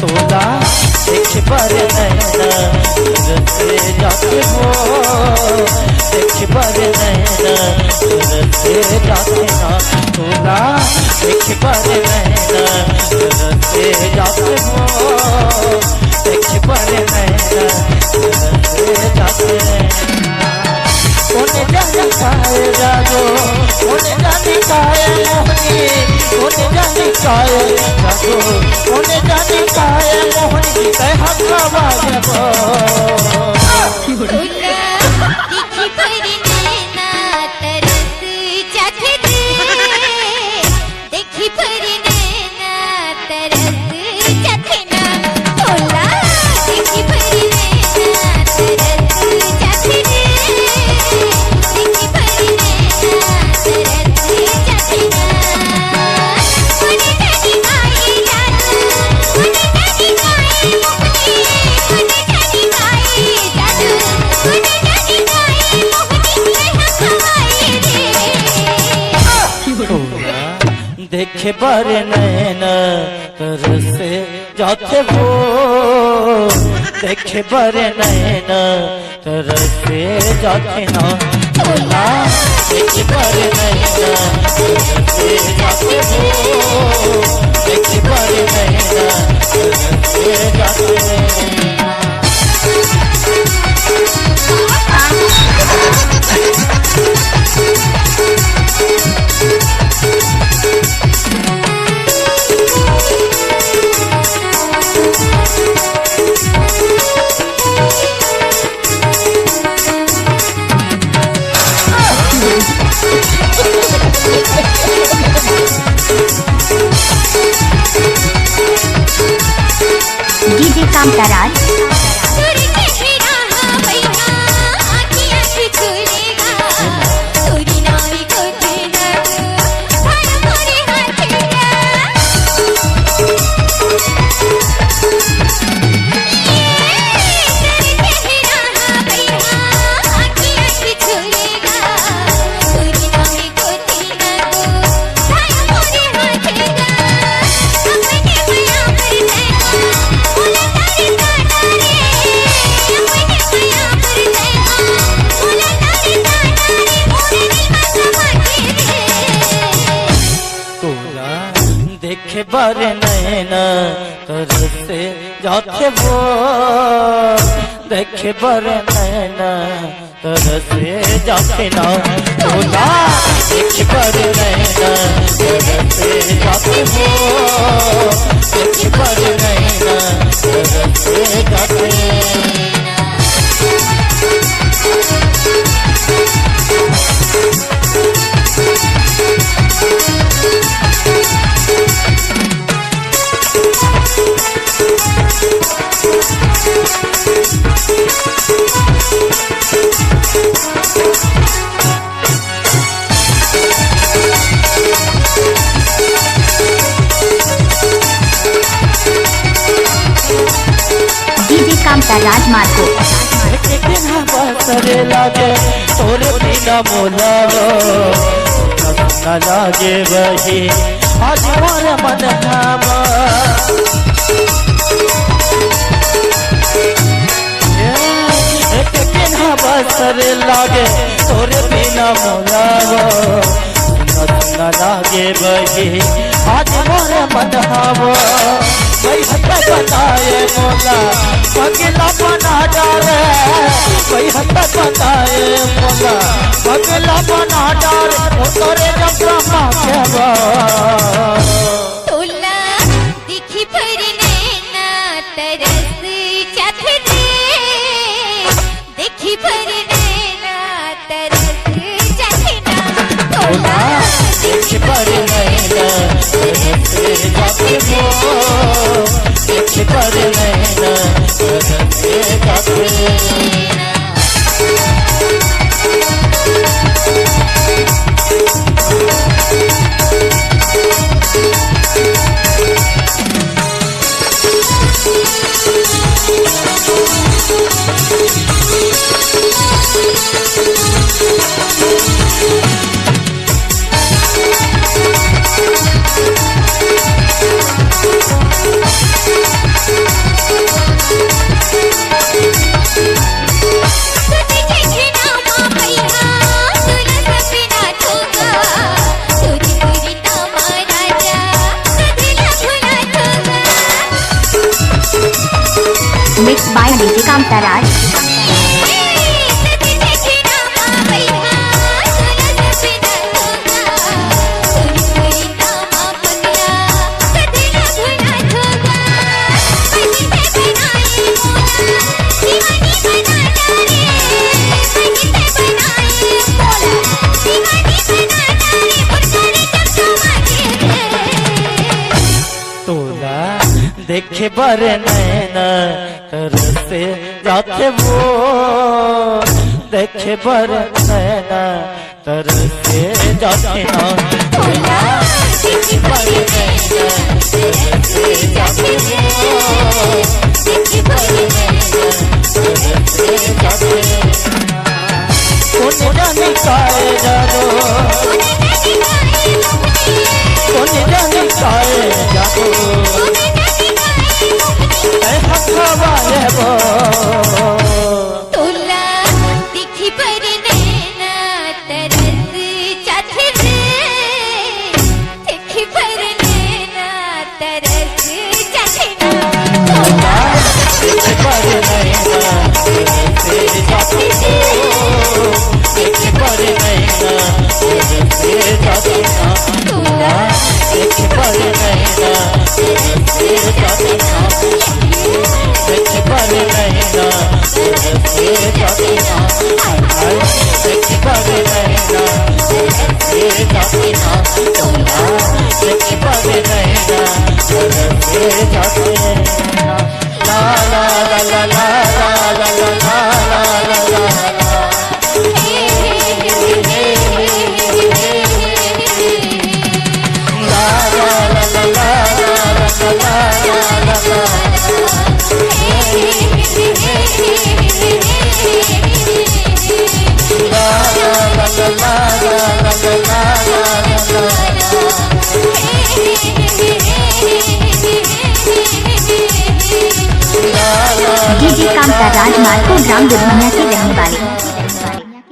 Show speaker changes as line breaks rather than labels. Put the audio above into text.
तोला देख पर नैना रसे जाते हो, देख पर नैना रसे जाते ना। तोला देख पर नैना रसे जाते हो, देख पर नैना रसे जाते ना। कोने जाने काहे जागो, कोने जाने काहे मोहनी, कोने जाने काहे जागो, कोने जाने काहे मोहनी कह हक्का बाजबो।
दिखी पर नैना तरस जाते दे, देखी पर नैना तरस जाते ना। तोला देखी पर नैना तरस जाते दे, देखी पर नैना तरस जाते ना। कोने जाने काहे जादू, कोने जाने काहे मोहनी, कोने जाने काहे जादू, कोने जाने काहे मोहनी कह हवाए रे।
देखे पर नैना तरसे जाते हो, देखे पर नैना तरसे जाते ना। तोला देखे पर नैना तरसे जाते हो, देखे पर नैना तरसे जाते ना।
डीजे कामताराज
देखे पर नैना तरसे जाते हो, देखे पर नैना तरसे जाते ना। तोला देखे पर नैना तरसे जाते हो, देखे पर नैना तरसे जाते ना।
डीजे कामताराज मार्को
बसरे लागे तोरे बिना मोलावो, न लागे वही आज मोर मन नामा। एक बिना बसरे लागे तोरे बिना मोलावो, न लागे वही आज मोर मन नामा। वही हक बताए मोला पगला बना डाले, वही हक बताए मोला पगला बना डाले तोरे जब्रा मांगेबा।
तोला दिखी पर नैना तरस जाते दे, देखी पर नैना तरस जाते ना। तोला
देख पर नैना तरसे जाते हो, देख पर नैना तरसे जाते ना।
Mix by DJ Kantaraj.
तोला देखे बर नैना तरसे जाके वो देखे बर नैना तरसे जाके ना तोला देखे बर नैना तरसे जाके वो देखे बर नैना तरसे जाके कौन जाने काए जानो कौन जाने काए जानो
तोला दिखी पर नैना तरस जाते रे दिखी पर नैना तरस जाते ना तोला
दिखी पर नैना तरस जाते रे दिखी पर नैना तरस जाते ना तोला दिखी पर नैना तरस जाते ना देख पर नैना तरसे जाते ना देख पर नैना तरसे जाते ना तोला देख पर नैना तरसे जाते ना ला ला ला ला ला ला ला ला ला ला
डीजे कांताराज मार्को ग्राम दुधनिया के रहने वाले।